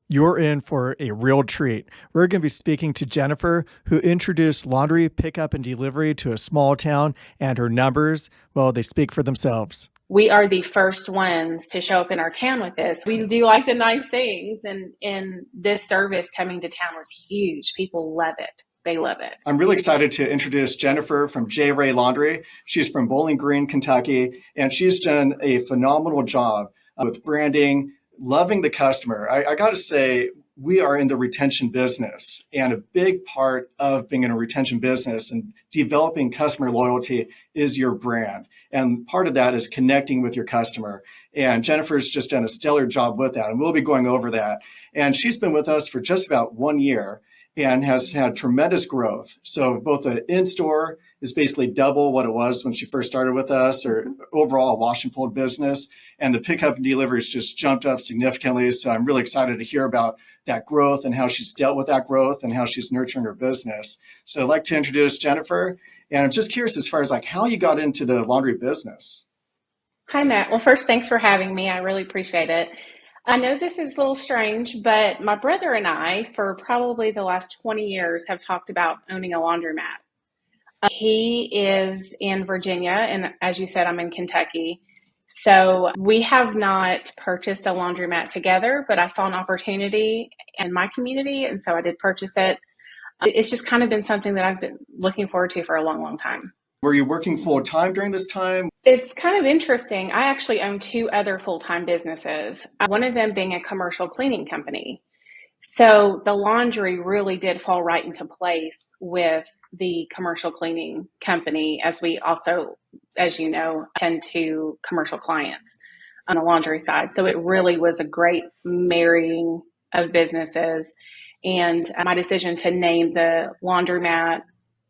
You're in for a real treat. We're going to be speaking to Jennifer, who introduced laundry pickup and delivery to a small town, and her numbers, well, they speak for themselves. We are the first ones to show up in our town with this. We do like the nice things, and this service coming to town was huge. People love it. They love it. I'm really excited to introduce Jennifer from JRae Laundry. She's from Bowling Green, Kentucky, and she's done a phenomenal job with branding, loving the customer. I got to say, we are in the retention business, and a big part of being in a retention business and developing customer loyalty is your brand. And part of that is connecting with your customer. And Jennifer's just done a stellar job with that, and we'll be going over that. And she's been with us for just about 1 year and has had tremendous growth. So both the in-store is basically double what it was when she first started with us, or overall a wash and fold business. And the pickup and delivery has just jumped up significantly. So I'm really excited to hear about that growth and how she's dealt with that growth and how she's nurturing her business. So I'd like to introduce Jennifer. And I'm just curious as far as like how you got into the laundry business. Hi, Matt. Well, first, thanks for having me. I really appreciate it. I know this is a little strange, but my brother and I, for probably the last 20 years, have talked about owning a laundromat. He is in Virginia, and as you said, I'm in Kentucky. So we have not purchased a laundromat together, but I saw an opportunity in my community, and so I did purchase it. It's just kind of been something that I've been looking forward to for a long, long time. Were you working full time during this time? It's kind of interesting. I actually own two other full-time businesses, one of them being a commercial cleaning company. So the laundry really did fall right into place with the commercial cleaning company, as we also, as you know, tend to commercial clients on the laundry side. So it really was a great marrying of businesses. And my decision to name the laundromat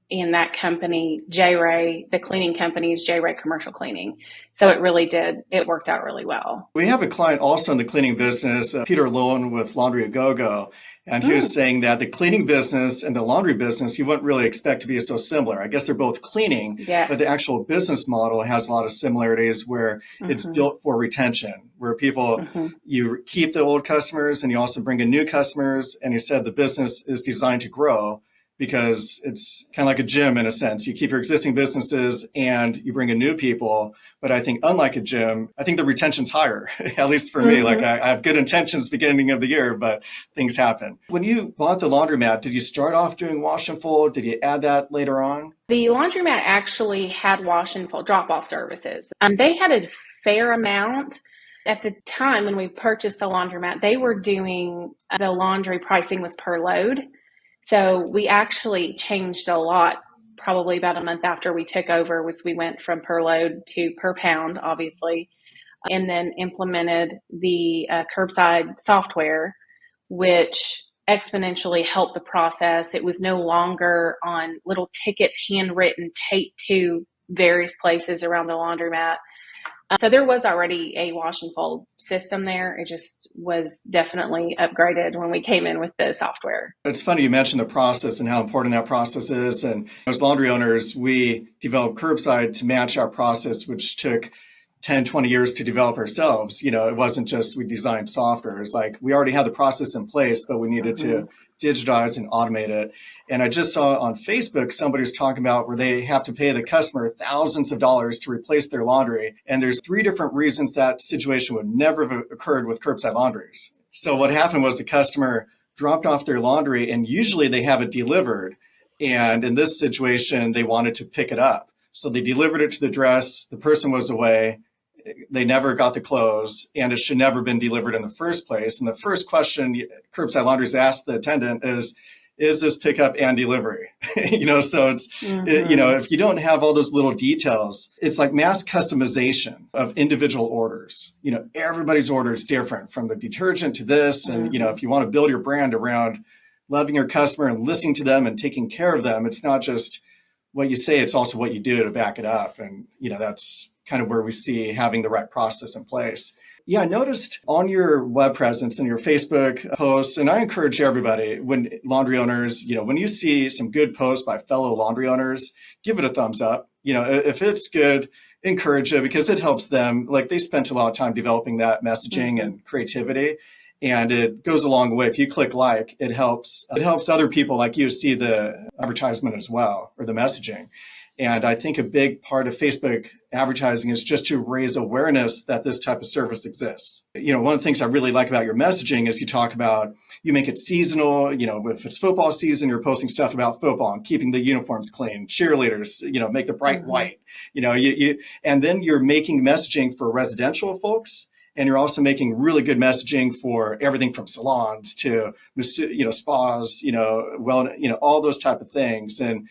in that company, JRae, the cleaning company is JRae Commercial Cleaning. So it really did, it worked out really well. We have a client also in the cleaning business, Peter Lowen with Laundry A Go Go. And he was saying that the cleaning business and the laundry business, you wouldn't really expect to be so similar. I guess they're both cleaning, Yes. but the actual business model has a lot of similarities where it's built for retention, where people, you keep the old customers and you also bring in new customers. And he said the business is designed to grow because it's kind of like a gym in a sense. You keep your existing businesses and you bring in new people. But I think unlike a gym, I think the retention's higher, at least for me. Like I have good intentions beginning of the year, but things happen. When you bought the laundromat, did you start off doing wash and fold? Did you add that later on? The laundromat actually had wash and fold drop-off services. They had a fair amount. At the time when we purchased the laundromat, they were doing the laundry pricing was per load. So we actually changed a lot probably about a month after we took over. Was we went from per load to per pound, obviously, and then implemented the curbside software, which exponentially helped the process. It was no longer on little tickets handwritten, taped to various places around the laundromat. So there was already a wash and fold system there. It just was definitely upgraded when we came in with the software. It's funny you mentioned the process and how important that process is. And as laundry owners, we developed curbside to match our process, which took 10, 20 years to develop ourselves. You know, it wasn't just we designed software. It's like we already had the process in place, but we needed to digitize and automate it. And I just saw on Facebook, somebody was talking about where they have to pay the customer thousands of dollars to replace their laundry. And there's 3 different reasons that situation would never have occurred with curbside laundries. So what happened was the customer dropped off their laundry and usually they have it delivered. And in this situation, they wanted to pick it up. So they delivered it to the address. The person was away. They never got the clothes, and it should never been delivered in the first place. And the first question curbside laundries ask the attendant is this pickup and delivery? So it's, if you don't have all those little details, it's like mass customization of individual orders. Everybody's order is different from the detergent to this. And, if you want to build your brand around loving your customer and listening to them and taking care of them, it's not just what you say, it's also what you do to back it up. And, that's kind of where we see having the right process in place. Yeah, I noticed on your web presence and your Facebook posts, and I encourage everybody, when laundry owners, when you see some good posts by fellow laundry owners, give it a thumbs up. If it's good, encourage it because it helps them. Like they spent a lot of time developing that messaging and creativity. And it goes a long way. If you click like, it helps other people like you see the advertisement as well, or the messaging. And I think a big part of Facebook advertising is just to raise awareness that this type of service exists. One of the things I really like about your messaging is you make it seasonal. If it's football season, you're posting stuff about football and keeping the uniforms clean. Cheerleaders, make the bright white. And then you're making messaging for residential folks. And you're also making really good messaging for everything from salons to, spas, all those type of things. And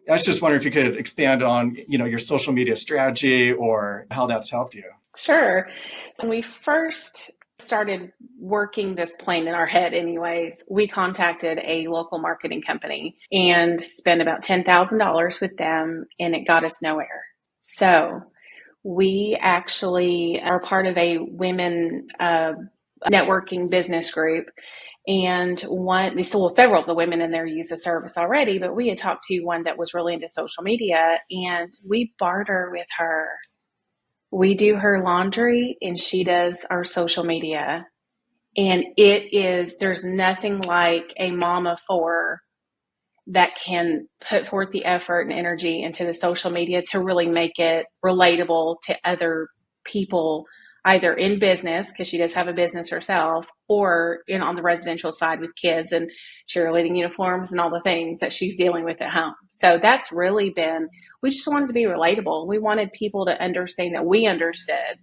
I was just wondering if you could expand on, your social media strategy or how that's helped you. Sure. When we first started working this plan in our head anyways, we contacted a local marketing company and spent about $10,000 with them, and it got us nowhere. So we actually are part of a women networking business group. And several of the women in there use the service already, but we had talked to one that was really into social media, and we barter with her. We do her laundry and she does our social media. And there's nothing like a mom of four that can put forth the effort and energy into the social media to really make it relatable to other people, either in business, because she does have a business herself, or on the residential side with kids and cheerleading uniforms and all the things that she's dealing with at home. So that's really we just wanted to be relatable. We wanted people to understand that we understood.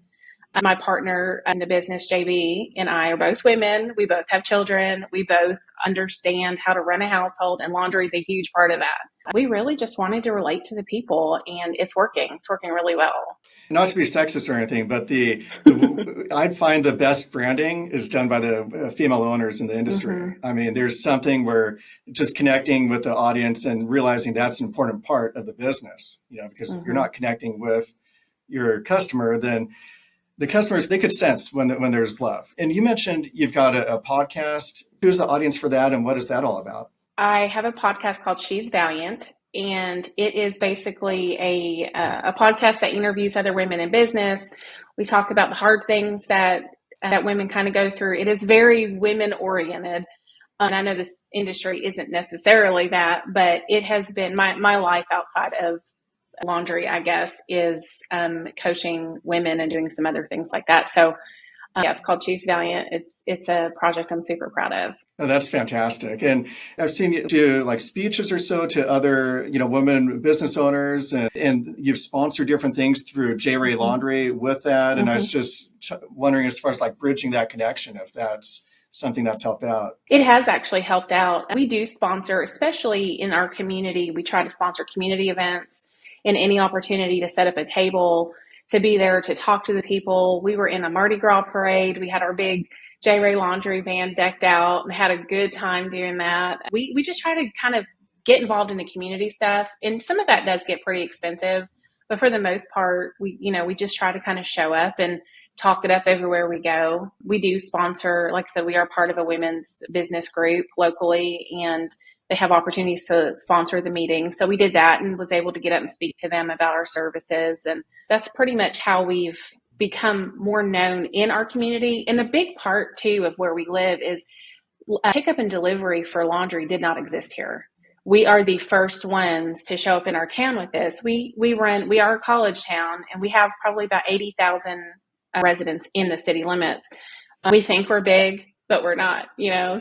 My partner in the business, JB, and I are both women. We both have children. We both understand how to run a household, and laundry is a huge part of that. We really just wanted to relate to the people, and it's working. It's working really well. Not to be sexist or anything, but I'd find the best branding is done by the female owners in the industry. Mm-hmm. I mean, there's something where just connecting with the audience and realizing that's an important part of the business, because if you're not connecting with your customer, then the customers, they could sense when there's love. And you mentioned you've got a podcast. Who's the audience for that, and what is that all about? I have a podcast called She's Valiant, and it is basically a podcast that interviews other women in business. We talk about the hard things that women kind of go through. It is very women-oriented. And I know this industry isn't necessarily that, but it has been my life outside of laundry, I guess, is coaching women and doing some other things like that. So it's called She's Valiant. It's a project I'm super proud of. Oh, that's fantastic. And I've seen you do like speeches or so to other, women business owners, and you've sponsored different things through JRae Laundry with that. And I was just wondering, as far as like bridging that connection, if that's something that's helped out. It has actually helped out. We do sponsor, especially in our community. We try to sponsor community events and any opportunity to set up a table, to be there, to talk to the people. We were in a Mardi Gras parade. We had our big JRae laundry van decked out and had a good time doing that. We just try to kind of get involved in the community stuff. And some of that does get pretty expensive, but for the most part, we just try to kind of show up and talk it up everywhere we go. We do sponsor, like I said, we are part of a women's business group locally, and they have opportunities to sponsor the meeting. So we did that and was able to get up and speak to them about our services. And that's pretty much how we've become more known in our community. And a big part too of where we live is pickup and delivery for laundry did not exist here. We are the first ones to show up in our town with this. We are a college town, and we have probably about 80,000 residents in the city limits. We think we're big, but we're not,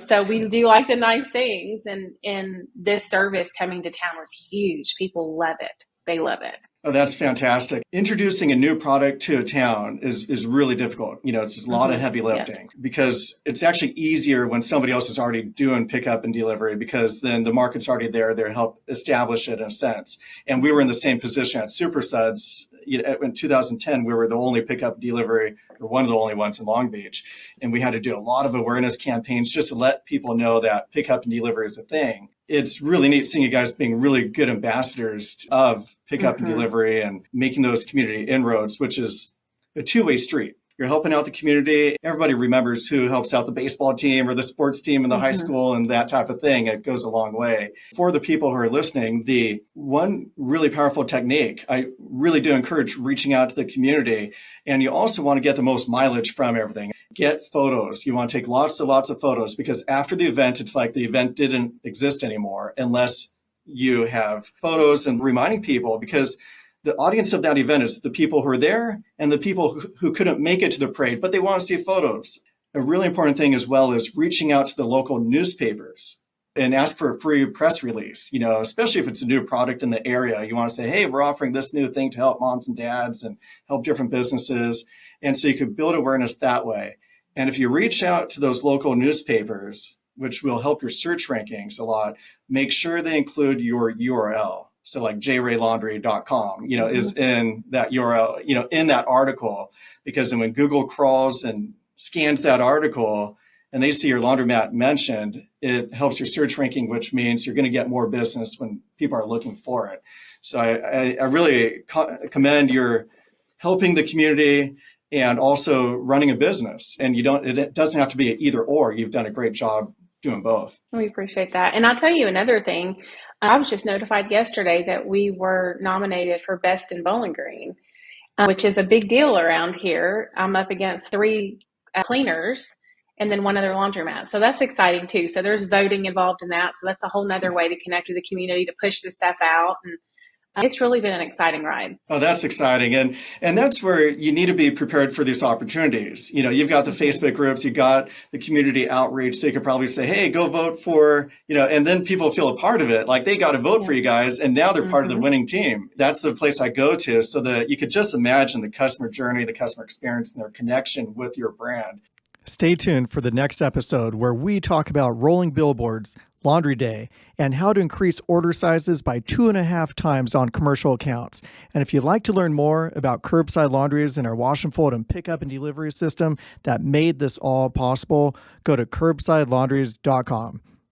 so we do like the nice things. And this service coming to town was huge. People love it. They love it. Oh, that's fantastic. Introducing a new product to a town is really difficult. It's a lot of heavy lifting, because it's actually easier when somebody else is already doing pickup and delivery, because then the market's already there. They help establish it in a sense. And we were in the same position at Super Suds. In 2010, we were the only pickup delivery, or one of the only ones in Long Beach. And we had to do a lot of awareness campaigns just to let people know that pickup and delivery is a thing. It's really neat seeing you guys being really good ambassadors of pickup and delivery and making those community inroads, which is a two-way street. You're helping out the community. Everybody remembers who helps out the baseball team or the sports team in the high school and that type of thing. It goes a long way. For the people who are listening, the one really powerful technique, I really do encourage reaching out to the community. And you also want to get the most mileage from everything. Get photos. You want to take lots and lots of photos, because after the event, it's like the event didn't exist anymore unless you have photos and reminding people, because the audience of that event is the people who are there and the people who couldn't make it to the parade, but they want to see photos. A really important thing as well is reaching out to the local newspapers and ask for a free press release, especially if it's a new product in the area. You want to say, hey, we're offering this new thing to help moms and dads and help different businesses. And so you could build awareness that way. And if you reach out to those local newspapers, which will help your search rankings a lot, make sure they include your URL. So like JRaeLaundry.com, is in that URL, in that article, because then when Google crawls and scans that article and they see your laundromat mentioned, it helps your search ranking, which means you're going to get more business when people are looking for it. So I really commend your helping the community and also running a business. And it doesn't have to be either or. You've done a great job doing both. We appreciate that. And I'll tell you another thing. I was just notified yesterday that we were nominated for Best in Bowling Green, which is a big deal around here. I'm up against 3 cleaners and then 1 other laundromat. So that's exciting too. So there's voting involved in that. So that's a whole nother way to connect with the community, to push this stuff out. And it's really been an exciting ride. Oh, that's exciting. And that's where you need to be prepared for these opportunities. You've got the Facebook groups, you've got the community outreach. So you could probably say, hey, go vote for, and then people feel a part of it. Like they got to vote for you guys. And now they're part of the winning team. That's the place I go to, so that you could just imagine the customer journey, the customer experience, and their connection with your brand. Stay tuned for the next episode, where we talk about rolling billboards, laundry day, and how to increase order sizes by 2.5 times on commercial accounts. And if you'd like to learn more about curbside laundries and our wash and fold and pickup and delivery system that made this all possible, go to curbsidelaundries.com.